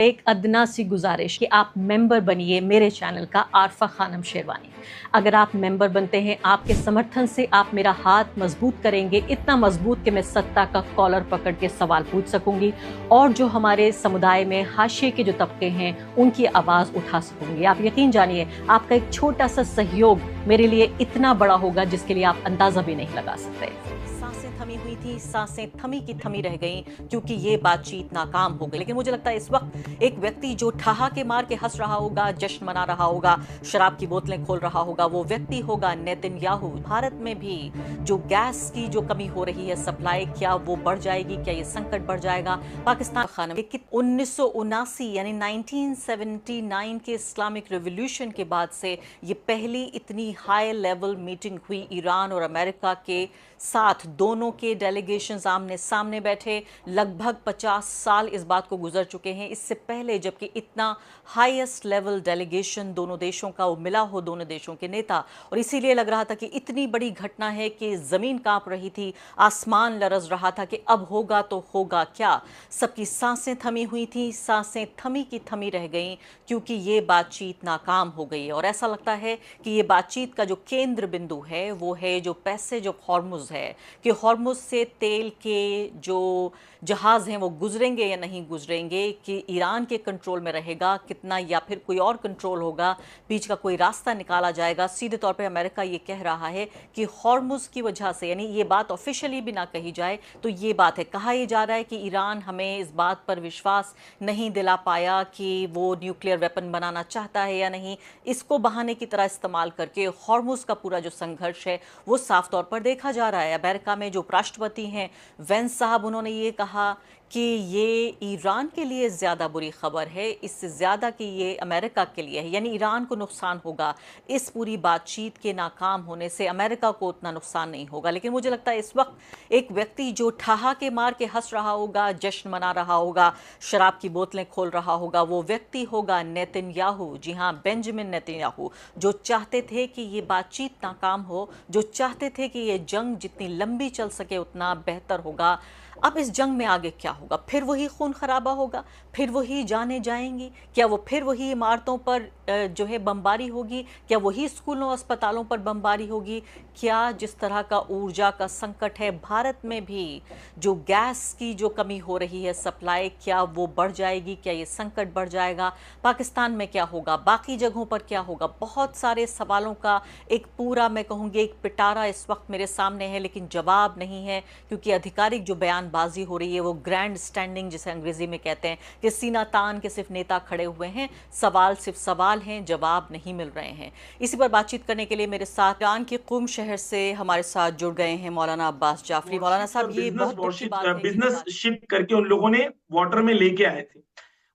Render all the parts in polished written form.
एक अदना सी गुजारिश कि आप मेंबर बनिए मेरे चैनल का आरफा खानम शेरवानी। अगर आप मेंबर बनते हैं, आपके समर्थन से आप मेरा हाथ मजबूत करेंगे, इतना मजबूत कि मैं सत्ता का कॉलर पकड़ के सवाल पूछ सकूंगी और जो हमारे समुदाय में हाशिए के जो तबके हैं उनकी आवाज़ उठा सकूंगी। आप यकीन जानिए, आपका एक छोटा सा सहयोग मेरे लिए इतना बड़ा होगा जिसके लिए आप अंदाजा भी नहीं लगा सकते। सांसें थमी हुई थी, सांसें थमी की थमी रह गईं क्योंकि ये बातचीत नाकाम हो गई। लेकिन मुझे लगता है इस वक्त एक व्यक्ति जो ठहाके मार के हंस रहा होगा, जश्न मना रहा होगा, शराब की बोतलें खोल रहा होगा, वो व्यक्ति होगा नेतन्याहू। भारत में भी जो गैस की जो कमी हो रही है सप्लाई, क्या वो बढ़ जाएगी? क्या ये संकट बढ़ जाएगा? पाकिस्तान खाना 1979 यानी 1979 के इस्लामिक रिवॉल्यूशन के बाद से ये पहली इतनी हाई लेवल मीटिंग हुई ईरान और अमेरिका के साथ। दोनों के डेलीगेशंस आमने सामने बैठे। लगभग 50 साल इस बात को गुजर चुके हैं इससे पहले जबकि इतना हाईएस्ट लेवल डेलीगेशन दोनों देशों का मिला हो, दोनों देशों के नेता। और इसीलिए लग रहा था कि इतनी बड़ी घटना है कि जमीन कांप रही थी, आसमान लरज रहा था कि अब होगा तो होगा क्या। सबकी सांसें थमी हुई थी, सांसें थमी की थमी रह गईं क्योंकि ये बातचीत नाकाम हो गई। और ऐसा लगता है कि ये बातचीत का जो केंद्र बिंदु है वो है जो पैसेज ऑफ हॉर्मुज है, कि हॉर्मुज से तेल के जो जहाज हैं वो गुजरेंगे या नहीं गुजरेंगे, कि ईरान के कंट्रोल में रहेगा कितना या फिर कोई और कंट्रोल होगा, बीच का कोई रास्ता निकाला जाएगा। सीधे तौर पे अमेरिका ये कह रहा है कि हॉर्मुज की वजह से, यानी ये बात ऑफिशियली भी ना कही जाए तो ये बात है, कहा यह जा रहा है कि ईरान हमें इस बात पर विश्वास नहीं दिला पाया कि वो न्यूक्लियर वेपन बनाना चाहता है या नहीं। इसको बहाने की तरह इस्तेमाल करके हॉर्मुज का पूरा जो संघर्ष है वो साफ तौर पर देखा जा रहा है। अमेरिका में जो राष्ट्रपति हैं वेंस साहब, उन्होंने ये कहा कि ये ईरान के लिए ज़्यादा बुरी खबर है इससे ज़्यादा कि ये अमेरिका के लिए है, यानी ईरान को नुकसान होगा। इस पूरी बातचीत के नाकाम होने से अमेरिका को उतना नुकसान नहीं होगा। लेकिन मुझे लगता है इस वक्त एक व्यक्ति जो ठहाके मार के हंस रहा होगा, जश्न मना रहा होगा, शराब की बोतलें खोल रहा होगा, वो व्यक्ति होगा नेतन्याहू। जी हाँ, बेंजामिन नेतन्याहू, जो चाहते थे कि ये बातचीत नाकाम हो, जो चाहते थे कि ये जंग जितनी लंबी चल सके उतना बेहतर होगा। अब इस जंग में आगे क्या होगा? फिर वही खून खराबा होगा, फिर वही जानें जाएंगी? क्या वो फिर वही इमारतों पर जो है बमबारी होगी? क्या वही स्कूलों अस्पतालों पर बमबारी होगी? क्या जिस तरह का ऊर्जा का संकट है भारत में भी जो गैस की जो कमी हो रही है सप्लाई, क्या वो बढ़ जाएगी? क्या ये संकट बढ़ जाएगा? पाकिस्तान में क्या होगा? बाकी जगहों पर क्या होगा? बहुत सारे सवालों का एक पूरा, मैं कहूँगी, एक पिटारा इस वक्त मेरे सामने है, लेकिन जवाब नहीं है क्योंकि आधिकारिक जो बयानबाजी हो रही है वो ग्रैंड स्टैंडिंग जिसे अंग्रेजी में कहते हैं, कि सीना तान के सिर्फ नेता खड़े हुए हैं, सवाल सिर्फ सवाल हैं, जवाब नहीं मिल रहे हैं। इसी पर बातचीत करने के लिए मेरे साथ ईरान के कुम शहर से हमारे साथ जुड़ गए हैं मौलाना अब्बास जाफरी। मौलाना साहब, ये बहुत दुख की बात है, बिजनेस शिप करके उन लोगों ने वाटर में लेके आए थे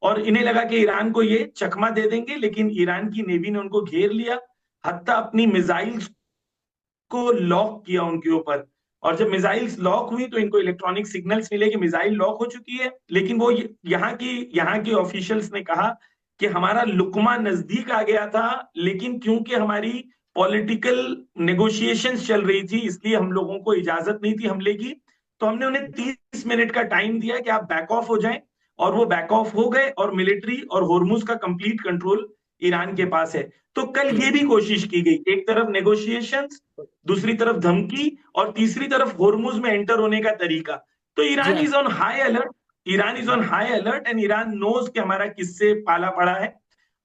और इन्हें लगा कि ईरान को ये चकमा दे देंगे, लेकिन ईरान की नेवी ने उनको घेर लिया, हत्ता अपनी मिसाइल्स को लॉक किया उनके ऊपर। और जब मिसाइल्स लॉक हुई तो इनको इलेक्ट्रॉनिक सिग्नल्स मिले कि मिसाइल लॉक हो चुकी है, लेकिन वो यहाँ की ऑफिशियल्स ने कहा कि हमारा लुकमा नजदीक आ गया था, लेकिन क्योंकि हमारी पॉलिटिकल नेगोशिएशंस चल रही थी इसलिए हम लोगों को इजाजत नहीं थी हमले की। तो हमने उन्हें 30 मिनट का टाइम दिया कि आप बैक ऑफ हो जाएं, और वो बैक ऑफ हो गए और मिलिट्री और होर्मुज का कंप्लीट कंट्रोल ईरान के पास है। तो कल ये भी कोशिश की गई, एक तरफ नेगोशिएशंस, दूसरी तरफ धमकी, और तीसरी तरफ होर्मुज में एंटर होने का तरीका। तो Iran is on high alert, Iran is on high alert and Iran knows कि हमारा किससे पाला पड़ा है।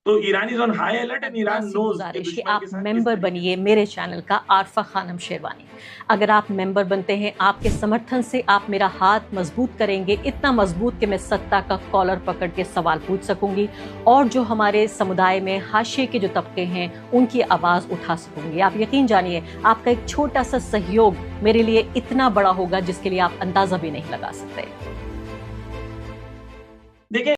तो Iran is on high alert and Iran knows कि गुजारिश कि दुश्मन आप के साथ किस मेंबर तरीके बनिए मेरे चैनल का आरफा खानम शेरवानी। अगर आप मेंबर बनते हैं, आपके समर्थन से आप मेरा हाथ मजबूत करेंगे, इतना मजबूत कि मैं सत्ता का कॉलर पकड़ के सवाल पूछ सकूंगी और जो हमारे समुदाय में हाशिए के जो तबके हैं उनकी आवाज़ उठा सकूंगी। आप यकीन जानिए, आपका एक छोटा सा सहयोग मेरे लिए इतना बड़ा होगा जिसके लिए आप अंदाजा भी नहीं लगा सकते। देखिए